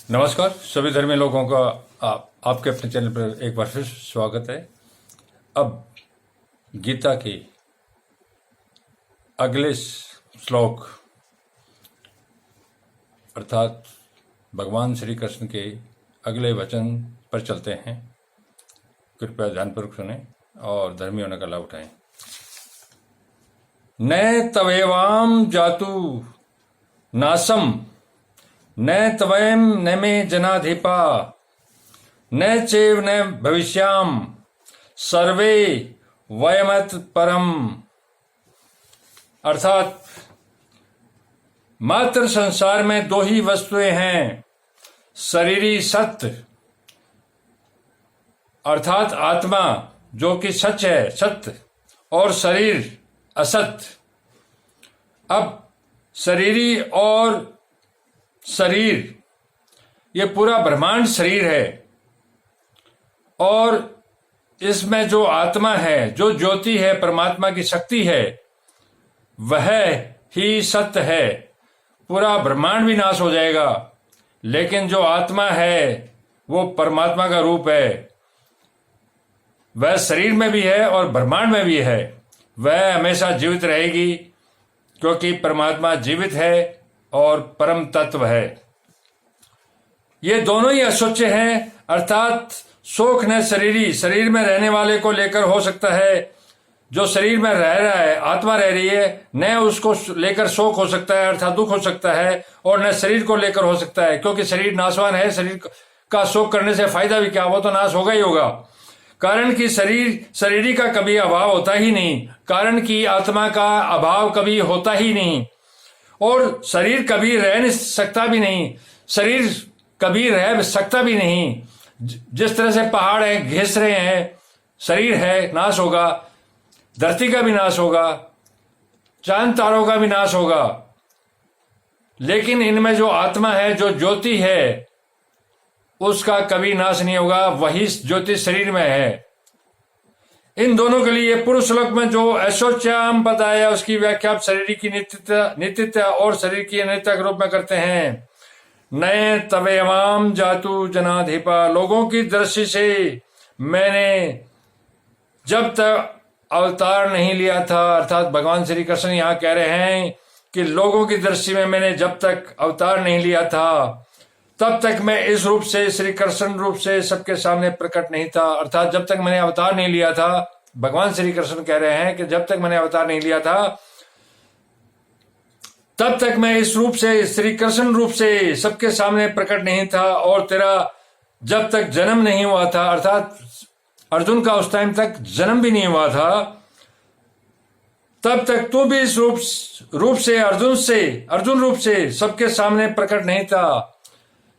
नमस्कार सभी धर्मी लोगों का आपके अपने चैनल पर एक बार फिर स्वागत है। अब गीता के अगले श्लोक अर्थात भगवान श्री कृष्ण के अगले वचन पर चलते हैं। कृपया ध्यानपूर्वक सुने और धर्मी होने का लाभ उठाएं। न तवेवाम जातु नासम न तवयम न मे जनाधिपा न चैव न भविष्याम सर्वे वयमत परम। अर्थात मात्र संसार में दो ही वस्तुएं हैं, शरीरी सत्य अर्थात आत्मा जो कि सच है सत्य, और शरीर असत्य। अब शरीरी और शरीर ये पूरा ब्रह्मांड शरीर है, और इसमें जो आत्मा है, जो ज्योति है, परमात्मा की शक्ति है, वह ही सत्य है। पूरा ब्रह्मांड भी नाश हो जाएगा, लेकिन जो आत्मा है वो परमात्मा का रूप है। वह शरीर में भी है और ब्रह्मांड में भी है। वह हमेशा जीवित रहेगी, क्योंकि परमात्मा जीवित है और परम तत्व है। ये दोनों ही असुच्य हैं, अर्थात शोक न शरीरी, शरीर में रहने वाले को लेकर हो सकता है, जो शरीर में रह रहा है, आत्मा रह रही है, न उसको लेकर शोक हो सकता है अर्थात दुख हो सकता है, और न शरीर को लेकर हो सकता है, क्योंकि शरीर नाशवान है। शरीर का शोक करने से फायदा भी क्या, वो तो नाश होगा ही होगा। कारण कि शरीरी का कभी अभाव होता ही नहीं, कारण कि आत्मा का अभाव कभी होता ही नहीं, और शरीर कभी रह नहीं सकता भी नहीं, शरीर कभी रह सकता भी नहीं। जिस तरह से पहाड़ है, घिस रहे हैं, शरीर है, नाश होगा, धरती का भी नाश होगा, चांद तारों का भी नाश होगा, लेकिन इनमें जो आत्मा है, जो ज्योति है, उसका कभी नाश नहीं होगा। वही ज्योति शरीर में है। इन दोनों के लिए पूर्व श्लोक में जो ऐशोच्याम पद आया, उसकी व्याख्या शरीर की नित्यता और शरीर की अनित्यता के रूप में करते हैं। नए तवेवाम जातु जनाधिपा, लोगों की दृष्टि से मैंने जब तक अवतार नहीं लिया था, अर्थात भगवान श्री कृष्ण यहाँ कह रहे हैं कि लोगों की दृष्टि में मैंने जब तक अवतार नहीं लिया था, तब तक मैं इस रूप से, श्री कृष्ण रूप से सबके सामने प्रकट नहीं था। अर्थात जब तक मैंने अवतार नहीं लिया था, भगवान श्री कृष्ण कह रहे हैं कि जब तक मैंने अवतार नहीं लिया था, तब तक मैं इस रूप से, श्री कृष्ण रूप से सबके सामने प्रकट नहीं था। और तेरा जब तक जन्म नहीं हुआ था, अर्थात अर्जुन का उस टाइम तक जन्म भी नहीं हुआ था, तब तक तू भी इस रूप से अर्जुन रूप से सबके सामने प्रकट नहीं था।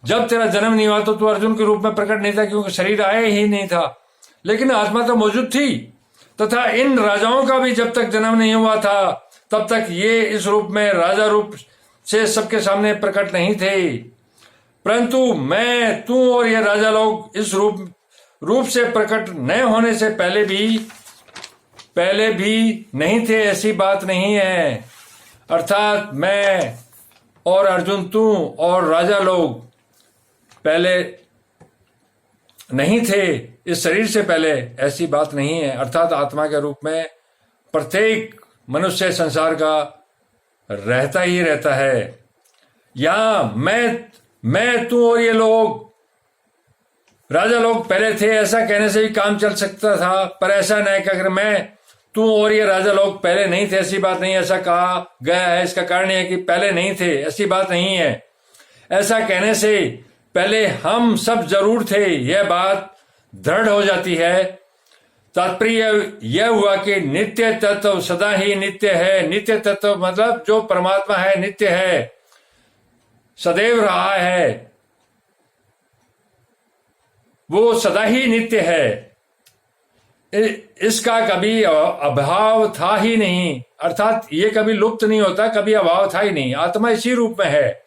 जब तेरा जन्म नहीं हुआ तो तू अर्जुन के रूप में प्रकट नहीं था, क्योंकि शरीर आया ही नहीं था, लेकिन आत्मा तो मौजूद थी। तथा इन राजाओं का भी जब तक जन्म नहीं हुआ था, तब तक ये इस रूप में राजा रूप से सबके सामने प्रकट नहीं थे। परंतु मैं, तू और ये राजा लोग इस रूप से प्रकट न होने से पहले भी नहीं थे, ऐसी बात नहीं है। अर्थात मैं और अर्जुन, तू और राजा लोग पहले नहीं थे, इस शरीर से पहले, ऐसी बात नहीं है। अर्थात आत्मा के रूप में प्रत्येक मनुष्य संसार का रहता ही रहता है। यहां मैं तू और ये लोग, राजा लोग पहले थे, ऐसा कहने से भी काम चल सकता था, पर ऐसा नहीं कि अगर मैं, तू और ये राजा लोग पहले नहीं थे, ऐसी बात नहीं, ऐसा कहा गया है। इसका कारण यह है कि पहले नहीं थे, ऐसी बात नहीं है। ऐसा कहने से पहले हम सब जरूर थे, यह बात दृढ़ हो जाती है। तात्पर्य यह हुआ कि नित्य तत्व सदा ही नित्य है। नित्य तत्व मतलब जो परमात्मा है, नित्य है, सदैव रहा है, वो सदा ही नित्य है। इसका कभी अभाव था ही नहीं, अर्थात ये कभी लुप्त नहीं होता, कभी अभाव था ही नहीं। आत्मा इसी रूप में है।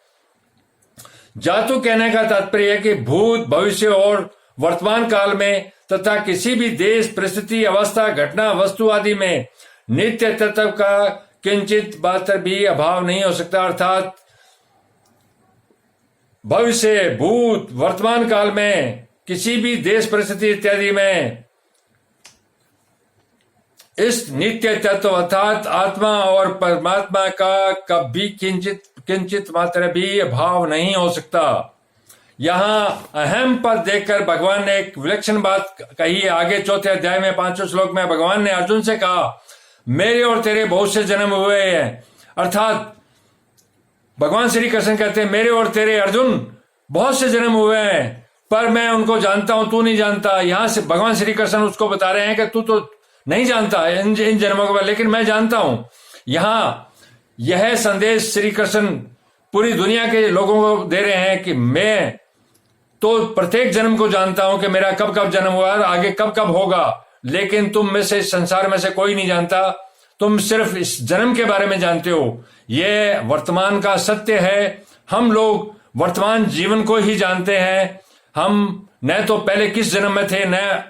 जातु कहने का तात्पर्य है कि भूत, भविष्य और वर्तमान काल में तथा किसी भी देश, परिस्थिति, अवस्था, घटना, वस्तु आदि में नित्य तत्व का किंचित मात्र भी अभाव नहीं हो सकता। अर्थात भविष्य, भूत, वर्तमान काल में किसी भी देश परिस्थिति इत्यादि में इस नित्य तत्व अर्थात आत्मा और परमात्मा का कभी किंचित मात्र भी अभाव नहीं हो सकता। यहां अहम पद देखकर भगवान ने एक विलक्षण बात कही है। आगे चौथे अध्याय में 5वें श्लोक में भगवान ने अर्जुन से कहा, मेरे और तेरे बहुत से जन्म हुए हैं। अर्थात भगवान श्री कृष्ण कहते हैं, मेरे और तेरे अर्जुन बहुत से जन्म हुए हैं, पर मैं उनको जानता हूं, तू नहीं जानता। यहां से भगवान श्री कृष्ण उसको बता रहे हैं कि तू तो नहीं जानता इन जन्मों के बारे, लेकिन मैं जानता हूं। यहां यह संदेश श्री कृष्ण पूरी दुनिया के लोगों को दे रहे हैं कि मैं तो प्रत्येक जन्म को जानता हूं कि मेरा कब कब जन्म हुआ और आगे कब कब होगा, लेकिन तुम में से, संसार में से कोई नहीं जानता। तुम सिर्फ इस जन्म के बारे में जानते हो। यह वर्तमान का सत्य है। हम लोग वर्तमान जीवन को ही जानते हैं। हम न तो पहले किस जन्म में थे, न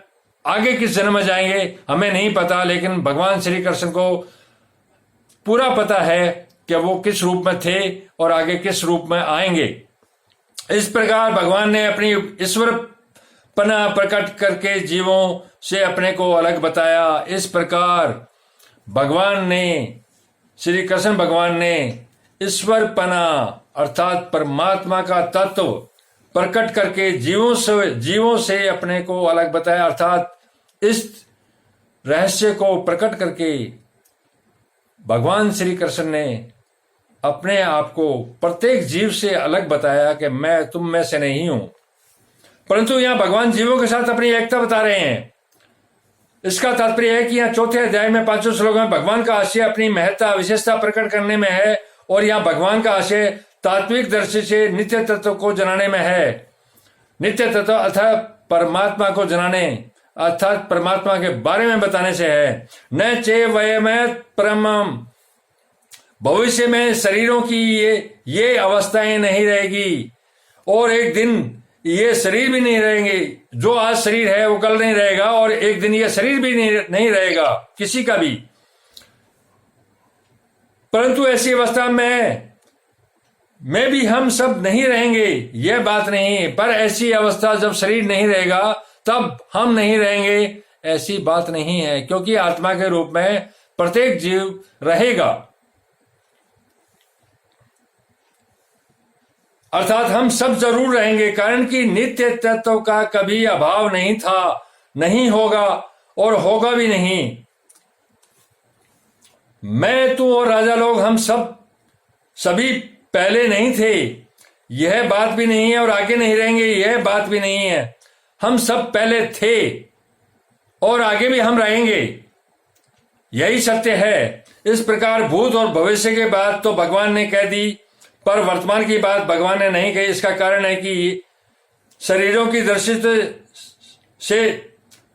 आगे किस जन्म में जाएंगे, हमें नहीं पता। लेकिन भगवान श्री कृष्ण को पूरा पता है कि वो किस रूप में थे और आगे किस रूप में आएंगे। इस प्रकार भगवान ने अपनी ईश्वर पना प्रकट करके जीवों से अपने को अलग बताया। इस प्रकार भगवान ने, श्री कृष्ण भगवान ने ईश्वर पना अर्थात परमात्मा का तत्व प्रकट करके जीवों से अपने को अलग बताया। अर्थात इस रहस्य को प्रकट करके भगवान श्री कृष्ण ने अपने आप को प्रत्येक जीव से अलग बताया कि मैं तुम में से नहीं हूं। परंतु यहां भगवान जीवों के साथ अपनी एकता बता रहे हैं। इसका तात्पर्य है कि यहाँ चौथे अध्याय में 5वें श्लोक में भगवान का आशय अपनी महत्ता विशेषता प्रकट करने में है, और यहाँ भगवान का आशय तात्विक दृष्टि से नित्य तत्व को जनाने में है। नित्य तत्व अर्थात परमात्मा को जनाने, अर्थात परमात्मा के बारे में बताने से है। न चे वयमैत परमम, भविष्य में शरीरों की ये अवस्थाएं नहीं रहेगी, और एक दिन ये शरीर भी नहीं रहेंगे। जो आज शरीर है वो कल नहीं रहेगा, और एक दिन ये शरीर भी नहीं रहेगा किसी का भी। परंतु ऐसी अवस्था में भी हम सब नहीं रहेंगे, यह बात नहीं। पर ऐसी अवस्था जब शरीर नहीं रहेगा तब हम नहीं रहेंगे, ऐसी बात नहीं है, क्योंकि आत्मा के रूप में प्रत्येक जीव रहेगा। अर्थात हम सब जरूर रहेंगे, कारण कि नित्य तत्व का कभी अभाव नहीं था, नहीं होगा और होगा भी नहीं। मैं, तू और राजा लोग, हम सभी पहले नहीं थे, यह बात भी नहीं है, और आगे नहीं रहेंगे, यह बात भी नहीं है। हम सब पहले थे और आगे भी हम रहेंगे, यही सत्य है। इस प्रकार भूत और भविष्य के बात तो भगवान ने कह दी, पर वर्तमान की बात भगवान ने नहीं कही। इसका कारण है कि शरीरों की दृष्टि से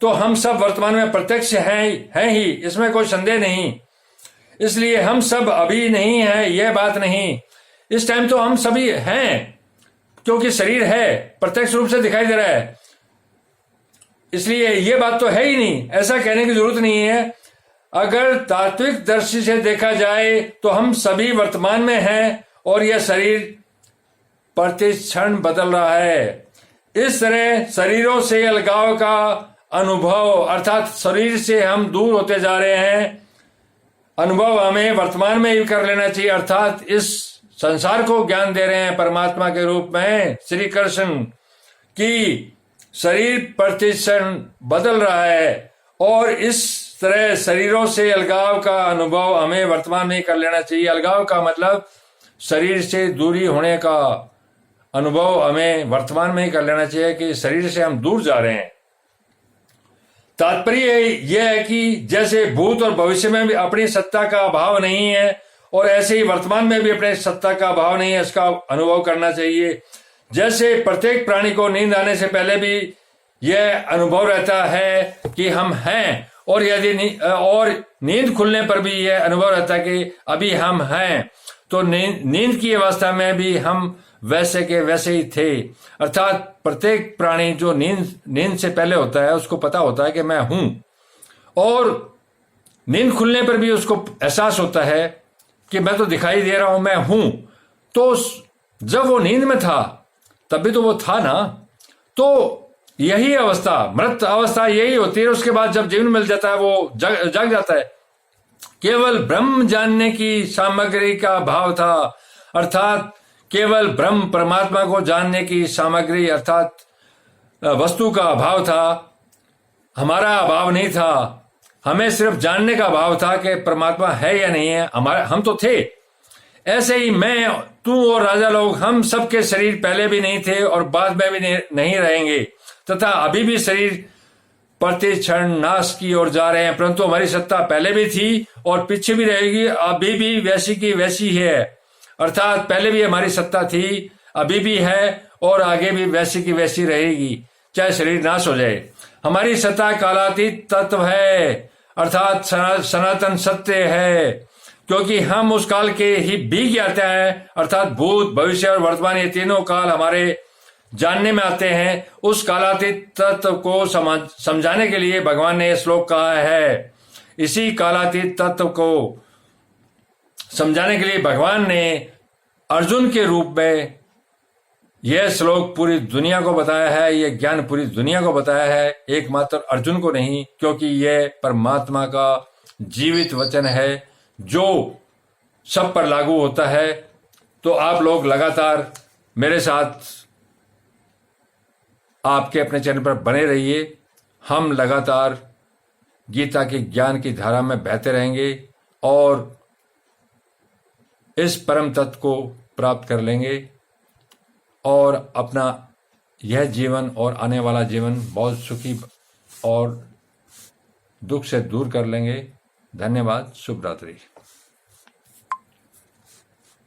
तो हम सब वर्तमान में प्रत्यक्ष हैं ही, इसमें कोई संदेह नहीं। इसलिए हम सब अभी नहीं है, यह बात नहीं। इस टाइम तो हम सभी हैं, क्योंकि शरीर है, प्रत्यक्ष रूप से दिखाई दे रहा है, इसलिए यह बात तो है ही नहीं। ऐसा कहने की जरूरत नहीं है। अगर तात्विक दृष्टि से देखा जाए तो हम सभी वर्तमान में हैं, और यह शरीर प्रतिक्षण बदल रहा है। इस तरह शरीरों से अलगाव का अनुभव, अर्थात शरीर से हम दूर होते जा रहे हैं, अनुभव हमें वर्तमान में ही कर लेना चाहिए। अर्थात इस संसार को ज्ञान दे रहे हैं परमात्मा के रूप में श्री कृष्ण की शरीर प्रतिक्षण बदल रहा है, और इस तरह शरीरों से अलगाव का अनुभव हमें वर्तमान में ही कर लेना चाहिए। अलगाव का मतलब शरीर से दूरी होने का अनुभव हमें वर्तमान में ही कर लेना चाहिए कि शरीर से हम दूर जा रहे हैं। तात्पर्य यह है कि जैसे भूत और भविष्य में भी अपनी सत्ता का अभाव नहीं है, और ऐसे ही वर्तमान में भी अपने सत्ता का अभाव नहीं है, इसका अनुभव करना चाहिए। जैसे प्रत्येक प्राणी को नींद आने से पहले भी यह अनुभव रहता है कि हम हैं, और यदि और नींद खुलने पर भी यह अनुभव रहता है कि अभी हम हैं, तो नींद की अवस्था में भी हम वैसे के वैसे ही थे। अर्थात प्रत्येक प्राणी जो नींद से पहले होता है उसको पता होता है कि मैं हूं, और नींद खुलने पर भी उसको एहसास होता है कि मैं तो दिखाई दे रहा हूं, मैं हूं। तो जब वो नींद में था तब भी तो वो था ना। तो यही अवस्था, मृत अवस्था यही होती है। उसके बाद जब जीवन मिल जाता है वो जग जाता है। केवल ब्रह्म जानने की सामग्री का भाव था, अर्थात केवल ब्रह्म परमात्मा को जानने की सामग्री अर्थात वस्तु का अभाव था। हमारा अभाव नहीं था, हमें सिर्फ जानने का भाव था कि परमात्मा है या नहीं है। हम तो थे। ऐसे ही मैं, तू और राजा लोग, हम सबके शरीर पहले भी नहीं थे और बाद में भी नहीं रहेंगे, तथा अभी भी शरीर प्रति क्षण नाश की ओर जा रहे हैं। परंतु हमारी सत्ता पहले भी थी और पीछे भी रहेगी, अभी भी वैसी की वैसी है। अर्थात पहले भी हमारी सत्ता थी, अभी भी है और आगे भी वैसी की वैसी रहेगी, चाहे शरीर नाश हो जाए। हमारी सत्ता कालातीत तत्व है, अर्थात सनातन सत्य है, क्योंकि हम उस काल के ही भी ज्ञाता है। अर्थात भूत, भविष्य और वर्तमान, ये तीनों काल हमारे जानने में आते हैं। उस कालातीत तत्व को समझाने के लिए भगवान ने यह श्लोक कहा है। इसी कालातीत तत्व को समझाने के लिए भगवान ने अर्जुन के रूप में यह श्लोक पूरी दुनिया को बताया है, यह ज्ञान पूरी दुनिया को बताया है, एकमात्र अर्जुन को नहीं, क्योंकि यह परमात्मा का जीवित वचन है जो सब पर लागू होता है। तो आप लोग लगातार मेरे साथ आपके अपने चैनल पर बने रहिए। हम लगातार गीता के ज्ञान की धारा में बहते रहेंगे और इस परम तत्व को प्राप्त कर लेंगे और अपना यह जीवन और आने वाला जीवन बहुत सुखी और दुख से दूर कर लेंगे। धन्यवाद। शुभ रात्रि।